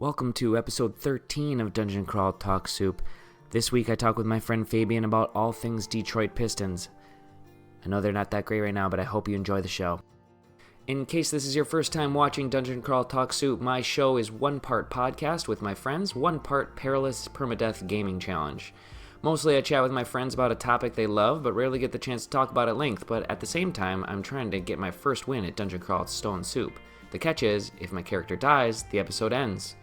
Welcome to episode 13 of Dungeon Crawl Talk Soup. This week I talk with my friend Fabian about all things Detroit Pistons. I know they're not that great right now, but I hope you enjoy the show. In case this is your first time watching Dungeon Crawl Talk Soup, my show is one part podcast with my friends, one part perilous permadeath gaming challenge. Mostly I chat with my friends about a topic they love, but rarely get the chance to talk about at length, but at the same time, I'm trying to get my first win at Dungeon Crawl Stone Soup. The catch is, if my character dies, the episode ends.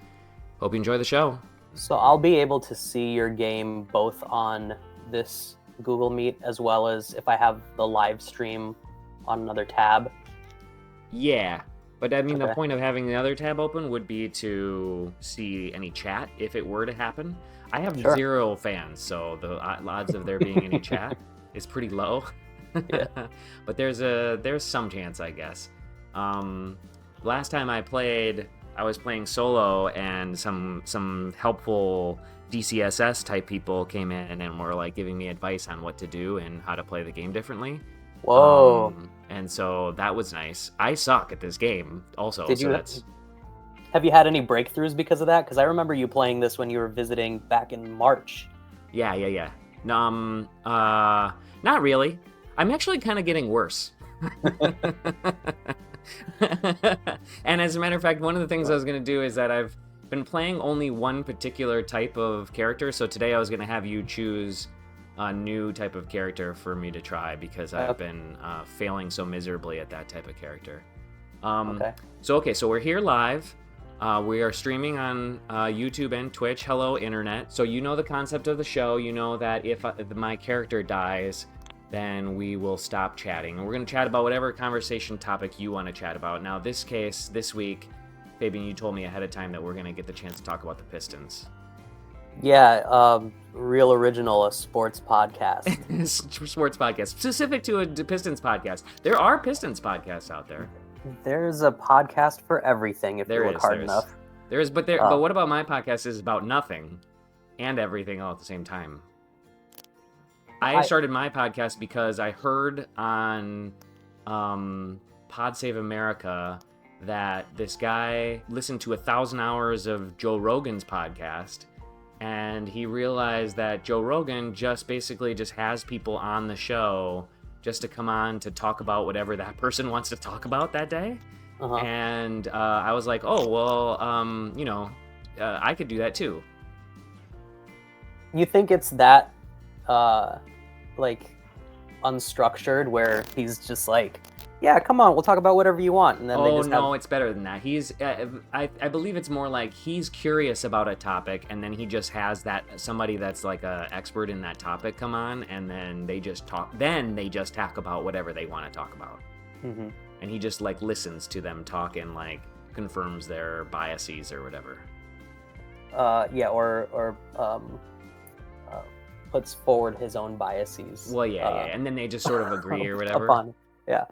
Hope you enjoy the show. So I'll be able to see your game both on this Google Meet as well as if I have the live stream on another tab. Yeah, but I mean, Okay. The point of having the other tab open would be to see any chat if it were to happen. I have Sure. 0 fans, so the odds of there being any chat is pretty low. Yeah. But there's some chance, I guess. Last time I played, I was playing solo, and some helpful DCSS type people came in and were like giving me advice on what to do and how to play the game differently. Whoa. And so that was nice. I suck at this game also. Have you had any breakthroughs because of that? Because I remember you playing this when you were visiting back in March. Yeah. Not really. I'm actually kind of getting worse. And as a matter of fact, one of the things I was going to do is that I've been playing only one particular type of character. So today I was going to have you choose a new type of character for me to try because I've been failing so miserably at that type of character. So we're here live. We are streaming on YouTube and Twitch. Hello, Internet. So you know the concept of the show. You know that if my character dies, then we will stop chatting. And we're going to chat about whatever conversation topic you want to chat about. Now, this week, Fabian, you told me ahead of time that we're going to get the chance to talk about the Pistons. Yeah, Real Original, a sports podcast. Sports podcast. Specific to a Pistons podcast. There are Pistons podcasts out there. There's a podcast for everything if you look hard enough. But what about my podcast is about nothing and everything all at the same time. I started my podcast because I heard on Pod Save America that this guy listened to 1,000 hours of Joe Rogan's podcast, and he realized that Joe Rogan just has people on the show just to come on to talk about whatever that person wants to talk about that day. Uh-huh. And I was like, oh, well, I could do that too. You think it's that, unstructured where he's just like, yeah, come on, we'll talk about whatever you want. And then It's better than that. He's, I believe it's more like he's curious about a topic, and then he just has somebody that's like a expert in that topic come on, and then they just talk. Then they just talk about whatever they want to talk about, and he just like listens to them talk and like confirms their biases or whatever. Puts forward his own biases. Well, yeah, and then they just sort of agree or whatever. Yeah.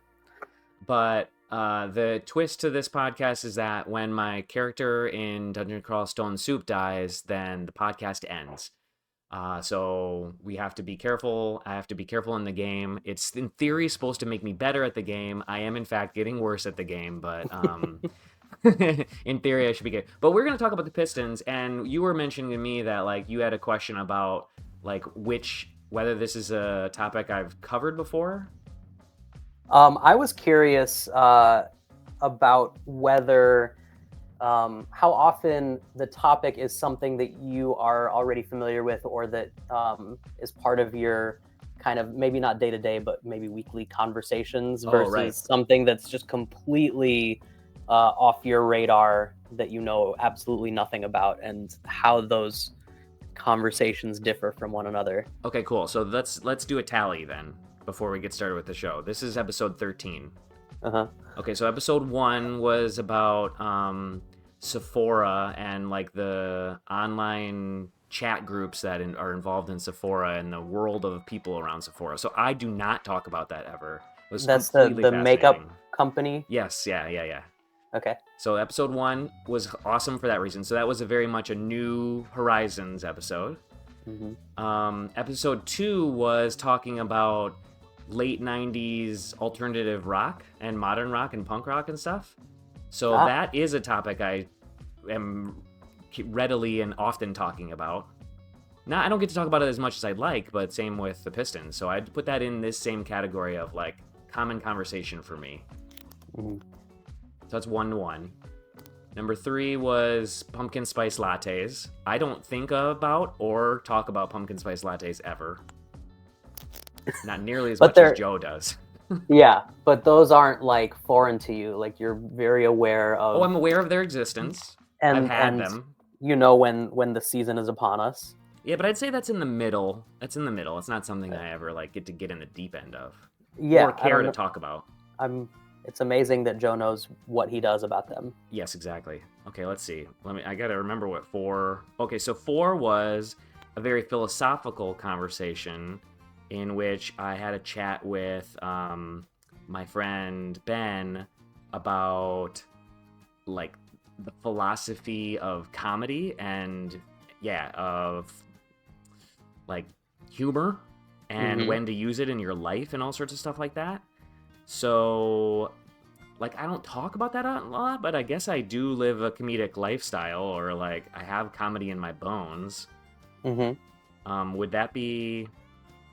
But the twist to this podcast is that when my character in Dungeon Crawl Stone Soup dies, then the podcast ends. So we have to be careful. I have to be careful in the game. It's in theory supposed to make me better at the game. I am in fact getting worse at the game, but in theory I should be good. But we're going to talk about the Pistons, and you were mentioning to me that like you had a question about like whether this is a topic I've covered before. I was curious about whether how often the topic is something that you are already familiar with, or that is part of your kind of maybe not day-to-day but maybe weekly conversations versus something that's just completely off your radar that you know absolutely nothing about, and how those conversations differ from one another. Okay, cool. So let's do a tally then before we get started with the show. This is episode 13. Okay, so episode 1 was about Sephora and like the online chat groups that are involved in Sephora and the world of people around Sephora. So I do not talk about that ever. That's the makeup company? Yes, yeah. Okay. So episode 1 was awesome for that reason. So that was very much a New Horizons episode. Episode 2 was talking about late 90s alternative rock and modern rock and punk rock and stuff. So that is a topic I am readily and often talking about. Now, I don't get to talk about it as much as I'd like, but same with the Pistons. So I'd put that in this same category of like common conversation for me. Mhm. So that's 1-1. Number 3 was pumpkin spice lattes. I don't think about or talk about pumpkin spice lattes ever. Not nearly as But much as they're- Joe does. Yeah, but those aren't like foreign to you. Like you're very aware of. Oh, I'm aware of their existence. I've had and them. you know when the season is upon us. Yeah, but I'd say that's in the middle. That's in the middle. It's not something I ever like get in the deep end of. Yeah, Or care to talk about. It's amazing that Joe knows what he does about them. Yes, exactly. Okay, let's see. I gotta remember what 4. Okay, so 4 was a very philosophical conversation in which I had a chat with my friend Ben about like the philosophy of comedy and of like humor and when to use it in your life and all sorts of stuff like that. So like I don't talk about that a lot, but I guess I do live a comedic lifestyle, or like I have comedy in my bones. Would that be?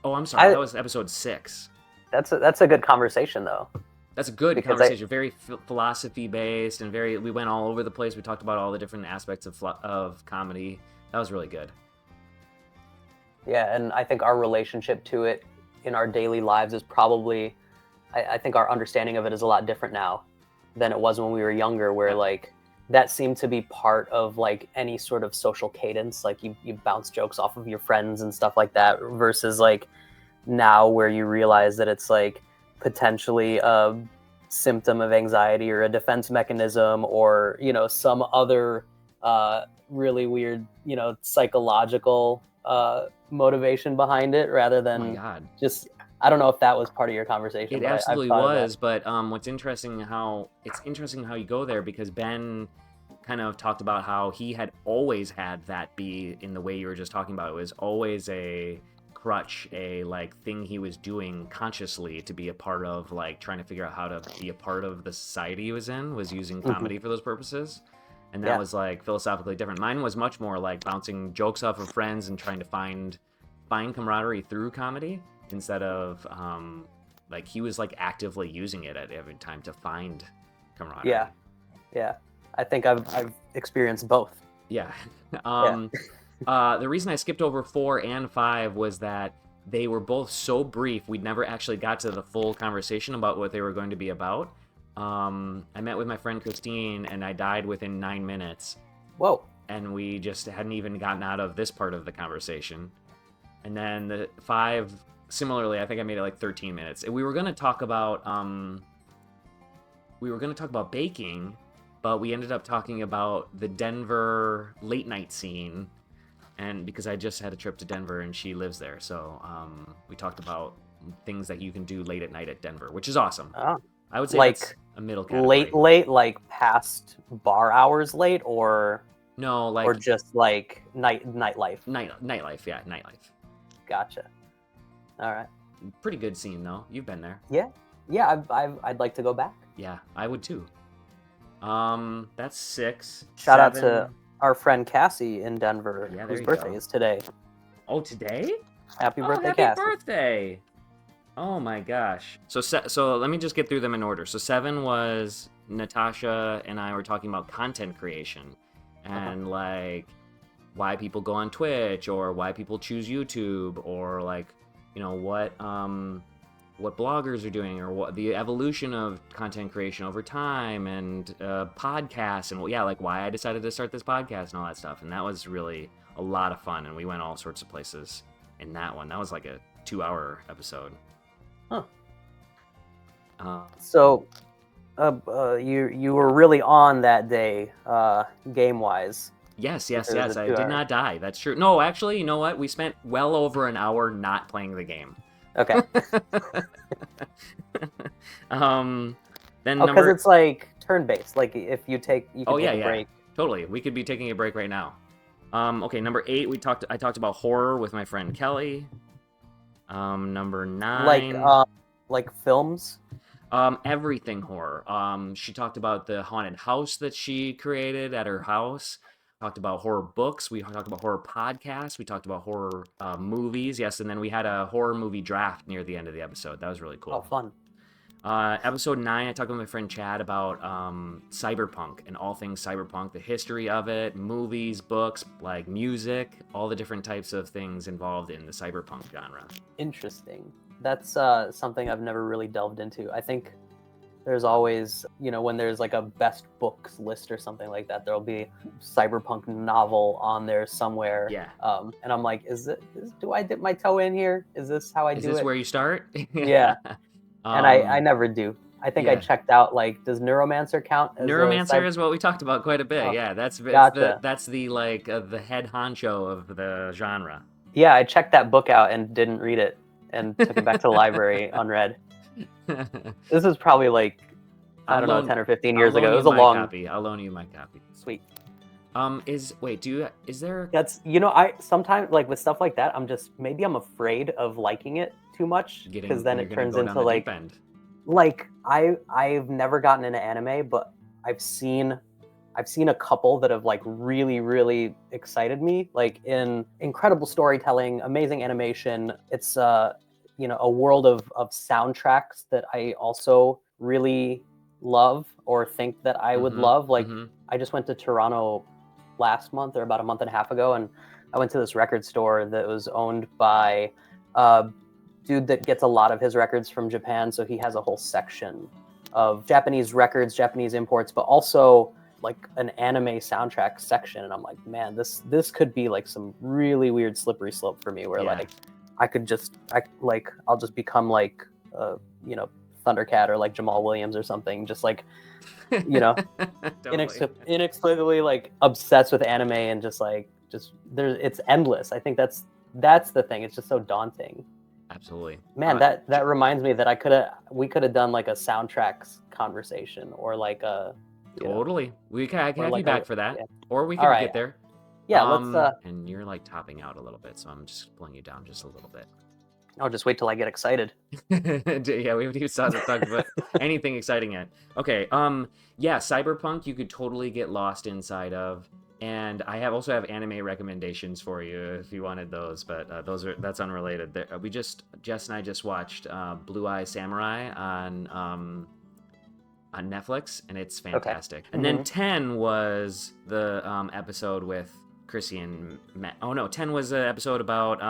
Oh, I'm sorry. That was episode 6. That's a good conversation though. That's a good conversation. Very philosophy based and very. We went all over the place. We talked about all the different aspects of comedy. That was really good. Yeah, and I think our relationship to it in our daily lives is probably. I think our understanding of it is a lot different now than it was when we were younger, where like that seemed to be part of like any sort of social cadence. Like you bounce jokes off of your friends and stuff like that, versus like now where you realize that it's like potentially a symptom of anxiety or a defense mechanism or, you know, some other really weird, you know, psychological motivation behind it rather than just. I don't know if that was part of your conversation. It absolutely was, but what's interesting how you go there, because Ben kind of talked about how he had always had that be in the way you were just talking about. It was always a crutch, a like thing he was doing consciously to be a part of, like trying to figure out how to be a part of the society he was in, was using comedy for those purposes. And that was like philosophically different. Mine was much more like bouncing jokes off of friends and trying to find camaraderie through comedy. Instead of like he was like actively using it at every time to find camaraderie. Yeah. I think I've experienced both. Yeah. The reason I skipped over 4 and 5 was that they were both so brief. We'd never actually got to the full conversation about what they were going to be about. I met with my friend Christine, and I died within 9 minutes. Whoa. And we just hadn't even gotten out of this part of the conversation. And then the 5. Similarly, I think I made it like 13 minutes. We were going to talk about baking, but we ended up talking about the Denver late night scene, and because I just had a trip to Denver and she lives there, so we talked about things that you can do late at night at Denver, which is awesome. I would say like that's a middle category. Late, like past bar hours late, or no, like or just like nightlife. Nightlife, yeah, nightlife. Gotcha. All right. Pretty good scene though. You've been there. Yeah. I'd like to go back. Yeah, I would too. That's 6. Shout 7. out to our friend Cassie in Denver, whose birthday is today. Oh, today? Happy birthday, happy Cassie! Birthday! Oh my gosh. So let me just get through them in order. So 7 was Natasha and I were talking about content creation and like why people go on Twitch or why people choose YouTube, or like, you know, what bloggers are doing, or what the evolution of content creation over time, and podcasts, and like why I decided to start this podcast and all that stuff. And that was really a lot of fun, and we went all sorts of places in that one. That was like a 2-hour episode. So you were really on that day, game wise. Yes. I did not die. That's true. No, actually, you know what? We spent well over an hour not playing the game. Okay. Then because it's like turn-based. Like if you take a break. Totally. We could be taking a break right now. Okay, number 8, I talked about horror with my friend Kelly. Number 9, like films. Everything horror. She talked about the haunted house that she created at her house. talked about horror books. We talked about horror podcasts. We talked about horror movies. Yes, and then we had a horror movie draft near the end of the episode. That was really Oh, cool. fun. Episode 9, I talked with my friend Chad about cyberpunk and all things cyberpunk, the history of it, movies, books, like music, all the different types of things involved in the cyberpunk genre. Interesting. That's something I've never really delved into. I think there's always, when there's like a best books list or something like that, there'll be cyberpunk novel on there somewhere. Yeah. And I'm like, do I dip my toe in here? Is this how I do it? Is this where you start? Yeah. And I never do. I think I checked out, like, does Neuromancer count as Neuromancer is what we talked about quite a bit. Oh, Yeah, that's gotcha. the like the head honcho of the genre. Yeah, I checked that book out and didn't read it and took it back to the library unread. This is probably like, I don't know, 10 or 15 years ago. It was a long copy. I'll loan you my copy. Sweet. Is there That's, I sometimes, like, with stuff like that, maybe I'm afraid of liking it too much, because then it turns into like I've never gotten into anime, but I've seen a couple that have, like, really, really excited me, like, in incredible storytelling, amazing animation. It's a world of soundtracks that I also really love, or think that I would love. Like, I just went to Toronto last month, or about a month and a half ago, and I went to this record store that was owned by a dude that gets a lot of his records from Japan, so he has a whole section of Japanese records, Japanese imports, but also like an anime soundtrack section. And I'm like, man, this could be like some really weird slippery slope for me, where like I'll just become like Thundercat, or like Jamal Williams or something, just like inexplicably like obsessed with anime, and just it's endless. I think that's the thing. It's just so daunting. Absolutely. Man, that reminds me that we could have done like a soundtracks conversation, or like a totally. I can have like you back for that, yeah. or we can get there. Yeah, let's. And you're like topping out a little bit, so I'm just pulling you down just a little bit. I'll just wait till I get excited. Yeah, we haven't even started talking about anything exciting yet. Okay. Yeah, cyberpunk you could totally get lost inside of. And I also have anime recommendations for you if you wanted those, but that's unrelated. Jess and I just watched Blue Eye Samurai on Netflix, and it's fantastic. Okay. And then 10 was the episode with Chrissy and Matt. Oh no, 10 was an episode about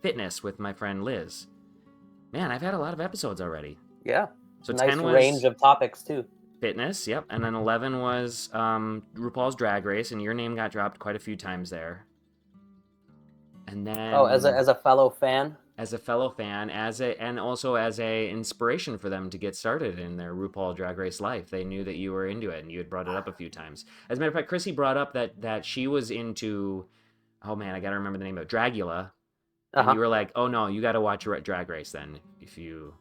fitness with my friend Liz. Man, I've had a lot of episodes already. Yeah. So nice 10 was range of topics too. Fitness, yep. And then 11 was RuPaul's Drag Race, and your name got dropped quite a few times there. And then as a fellow fan, and also as a inspiration for them to get started in their RuPaul Drag Race life. They knew that you were into it, and you had brought it up a few times. As a matter of fact, Chrissy brought up that she was into, oh man, I gotta remember the name of it, Dragula. And you were like, oh no, you gotta watch Drag Race then if you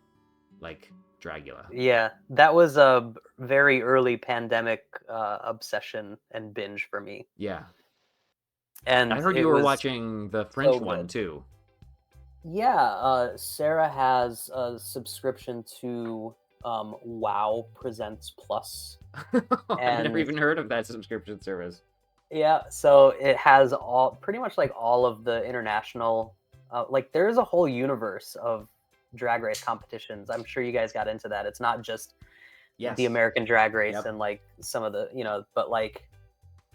like Dragula. Yeah, that was a very early pandemic obsession and binge for me. Yeah. And I heard you were watching the French one too. Yeah, Sarah has a subscrition to WoW Presents Plus. I've never even heard of that subscription service. Yeah, so it has pretty much like all of the international, like there's a whole universe of drag race competitions. I'm sure you guys got into that. It's not just the American Drag Race and like some of the, but like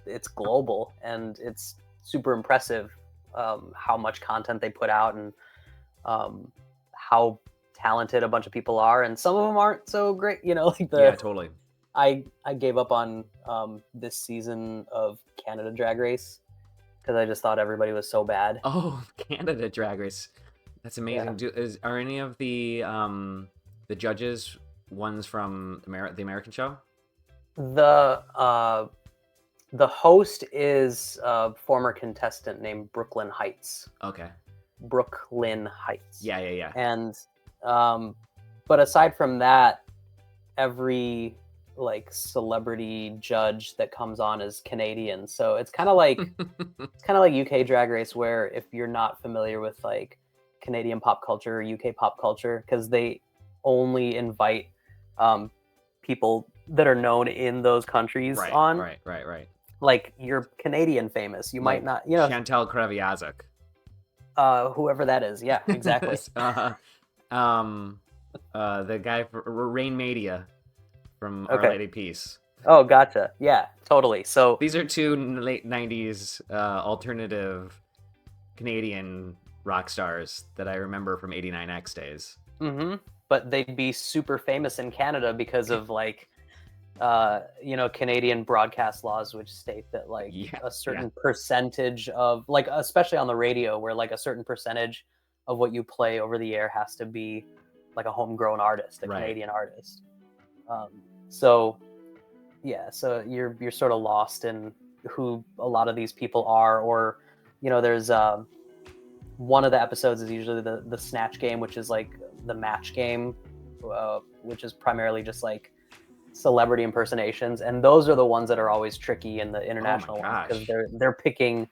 it's global, and it's super impressive how much content they put out, and how talented a bunch of people are, and some of them aren't so great, like yeah, totally. I gave up on this season of Canada Drag Race because I just thought everybody was so bad. Oh, Canada Drag Race. That's amazing. Yeah. Are any of the judges ones from the American show? The host is a former contestant named Brooklyn Heights. Okay. Brooklyn Heights. Yeah. And but aside from that, every like celebrity judge that comes on is Canadian. So it's kind of like UK Drag Race, where if you're not familiar with like Canadian pop culture or UK pop culture, because they only invite people that are known in those countries on. Right. like you're Canadian famous. You might not, you know, Chantal Kreviazuk. whoever that is. Yeah, exactly. The guy for Rain Media from Our Okay. Lady Peace. Oh, gotcha. Yeah, totally. So These are two late 90s alternative Canadian rock stars that I remember from 89X days. but they'd be super famous in Canada because of like you know, Canadian broadcast laws, which state that like a certain percentage of like, especially on the radio, where like a certain percentage of what you play over the air has to be like a homegrown artist, a Canadian artist. So yeah, so you're sort of lost in who a lot of these people are, or you know, there's one of the episodes is usually the snatch game, which is like the match game, which is primarily just like celebrity impersonations, and those are the ones that are always tricky in the international ones, because they're picking,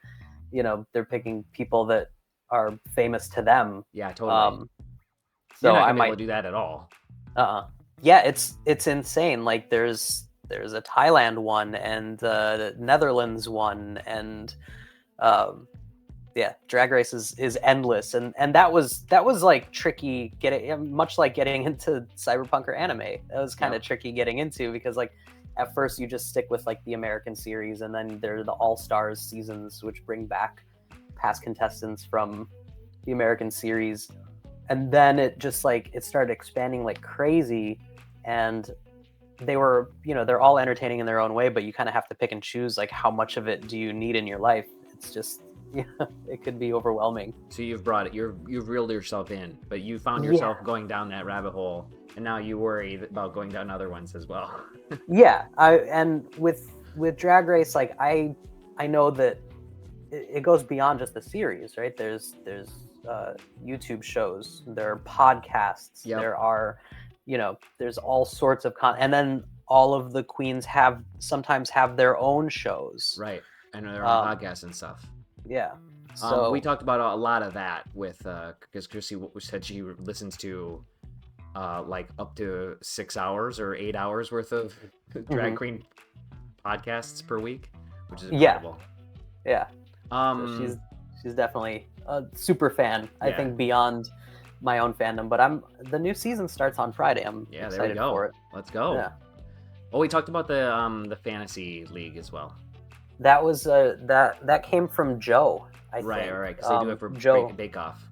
you know, they're picking people that are famous to them. Yeah, totally. So you're not I gonna be might able to do that at all. Yeah, it's insane. Like there's a Thailand one and the Netherlands one, and yeah, Drag Race is endless, and that was like tricky getting, much like getting into cyberpunk or anime. That was kind of tricky getting into, because like at first you just stick with like the American series, and then there are the All Stars seasons, which bring back past contestants from the American series, and then it just like it started expanding like crazy, and they were, you know, they're all entertaining in their own way, but you kind of have to pick and choose like how much of it do you need in your life. It's just, yeah, it could be overwhelming. So you've brought it, you've reeled yourself in, but you found yourself going down that rabbit hole, and now you worry about going down other ones as well. Yeah, and with Drag Race, like I know that it goes beyond just the series, right? There's YouTube shows, there are podcasts, there are, you know, there's all sorts of and then all of the queens sometimes have their own shows, right, and their own podcasts and stuff. Yeah. So we talked about a lot of that with because Chrissy said she listens to like up to 6 hours or 8 hours worth of drag queen podcasts per week, which is incredible. Yeah. So she's definitely a super fan. I think beyond my own fandom, but the new season starts on Friday. I'm excited for it. Let's go. Yeah. Oh, we talked about the fantasy league as well. That was that came from Joe. I think. Right. Because they do it for Bake Off.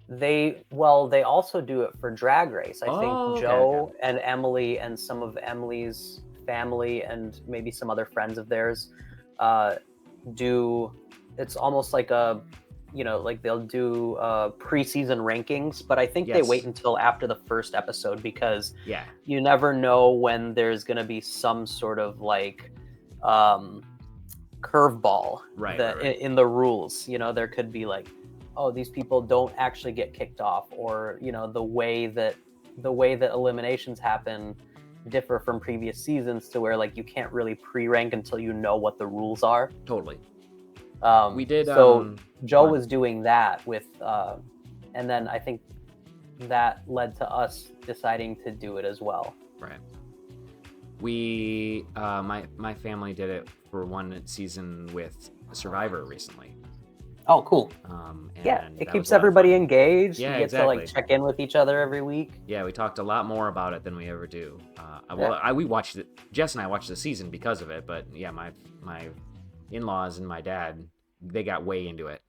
They also do it for Drag Race. I think Joe and Emily and some of Emily's family and maybe some other friends of theirs do. It's almost like a, you know, like they'll do preseason rankings, but I think they wait until after the first episode, because you never know when there's going to be some sort of like curveball in the rules. You know, there could be like, oh, these people don't actually get kicked off, or you know, the way that eliminations happen differ from previous seasons, to where like you can't really pre-rank until you know what the rules are. Totally. We did. So Joe was doing that with, and then I think that led to us deciding to do it as well. Right. We, my family did it for one season with Survivor recently. Oh, cool. It keeps everybody engaged. You get to like check in with each other every week. Yeah, we talked a lot more about it than we ever do. We watched it. Jess and I watched the season because of it, but yeah, my in-laws and my dad, they got way into it.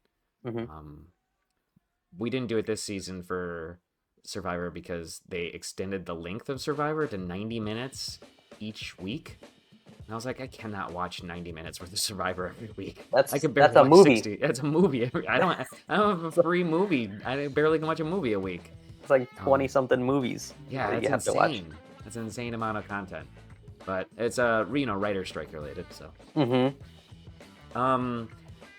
We didn't do it this season for Survivor because they extended the length of Survivor to 90 minutes each week. And I was like, I cannot watch 90 minutes worth of Survivor every week. That's a movie. 60. That's a movie. I don't have a free movie. I barely can watch a movie a week. It's like 20 something movies. Yeah, that's insane. To watch. That's an insane amount of content. But it's writer strike related. So.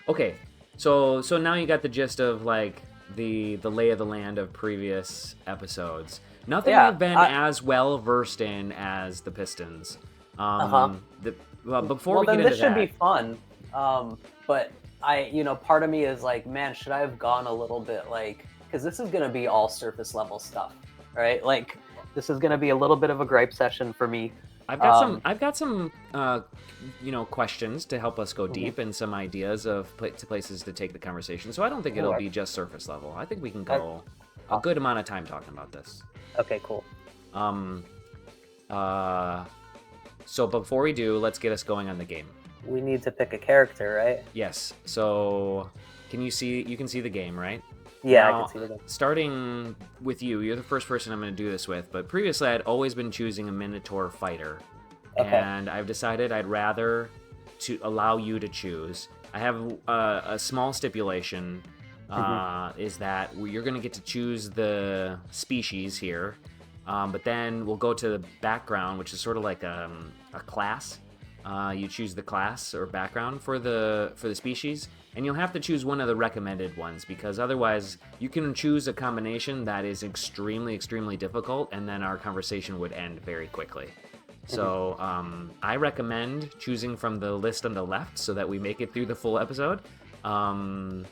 Okay, so now you got the gist of like the lay of the land of previous episodes. Nothing I've been as well versed in as the Pistons. Before we get into this should be fun. But part of me is like, man, should I have gone a little bit like, because this is gonna be all surface level stuff, right? Like, this is gonna be a little bit of a gripe session for me. I've got some questions to help us go deep, and some ideas of places to take the conversation. So I don't think it'll be just surface level. I think we can go a good amount of time talking about this. Okay, cool. So before we do, let's get us going on the game. We need to pick a character, right? Yes. So you can see the game, right? Yeah, Now, I can see the game. Starting with you, you're the first person I'm going to do this with, but previously I'd always been choosing a Minotaur fighter. Okay. And I've decided I'd rather to allow you to choose. I have a small stipulation, is that you're going to get to choose the species here, but then we'll go to the background, which is sort of like a class. You choose the class or background for the species, and you'll have to choose one of the recommended ones, because otherwise you can choose a combination that is extremely, extremely difficult, and then our conversation would end very quickly. So I recommend choosing from the list on the left so that we make it through the full episode. But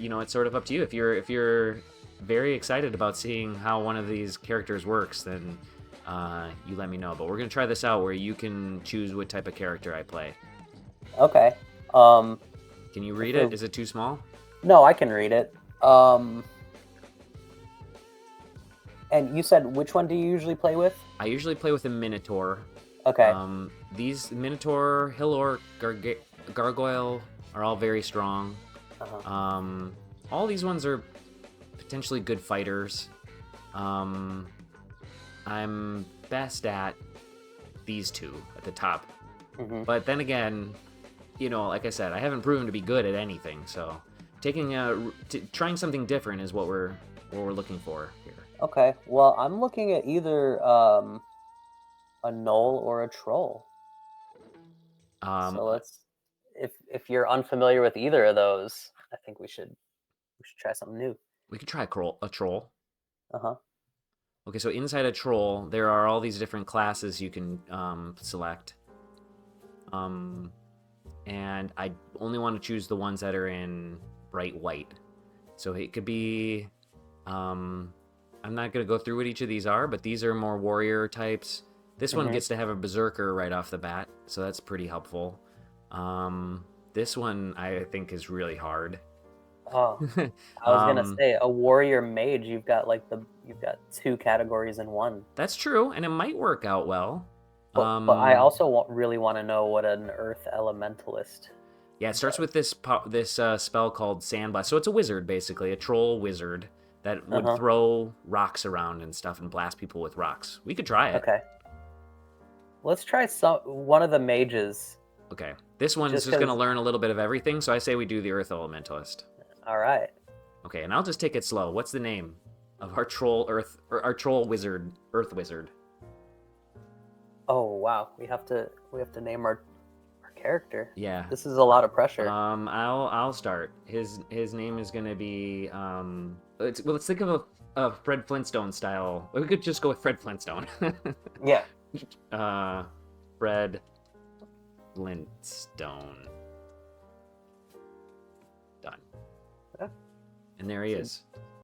it's sort of up to you. If you're very excited about seeing how one of these characters works, then you let me know. But we're gonna try this out where you can choose what type of character I play. Okay. Can you read it? Is it too small? No, I can read it. And you said which one do you usually play with? I usually play with a Minotaur. Okay. These Minotaur, Hill Orc, Gargoyle are all very strong. All these ones are potentially good fighters. I'm best at these two at the top. But then again, like I said, I haven't proven to be good at anything. So trying something different is what we're looking for here. Okay. Well, I'm looking at either a gnoll or a troll. So let's, if you're unfamiliar with either of those, I think we should try something new. We could try a troll. Uh-huh. Okay, so inside a troll, there are all these different classes you can select. And I only want to choose the ones that are in bright white. So it could be... I'm not going to go through what each of these are, but these are more warrior types. This one gets to have a berserker right off the bat, so that's pretty helpful. This one I think is really hard. Oh, I was gonna say a warrior mage. You've got two categories in one. That's true, and it might work out well. But I also really want to know what an earth elementalist. Yeah, it starts with this spell called Sandblast. So it's a wizard, basically, a troll wizard that would throw rocks around and stuff and blast people with rocks. We could try it. Okay. Let's try one of the mages. Okay. This one is just going to learn a little bit of everything, so I say we do the Earth Elementalist. All right. Okay, and I'll just take it slow. What's the name of our troll wizard, Earth Wizard? Oh, wow. We have to name our character. Yeah. This is a lot of pressure. I'll start. His name is going to be let's think of a Fred Flintstone style. We could just go with Fred Flintstone. Yeah. Fred Flintstone. Done. Yeah. And there he is.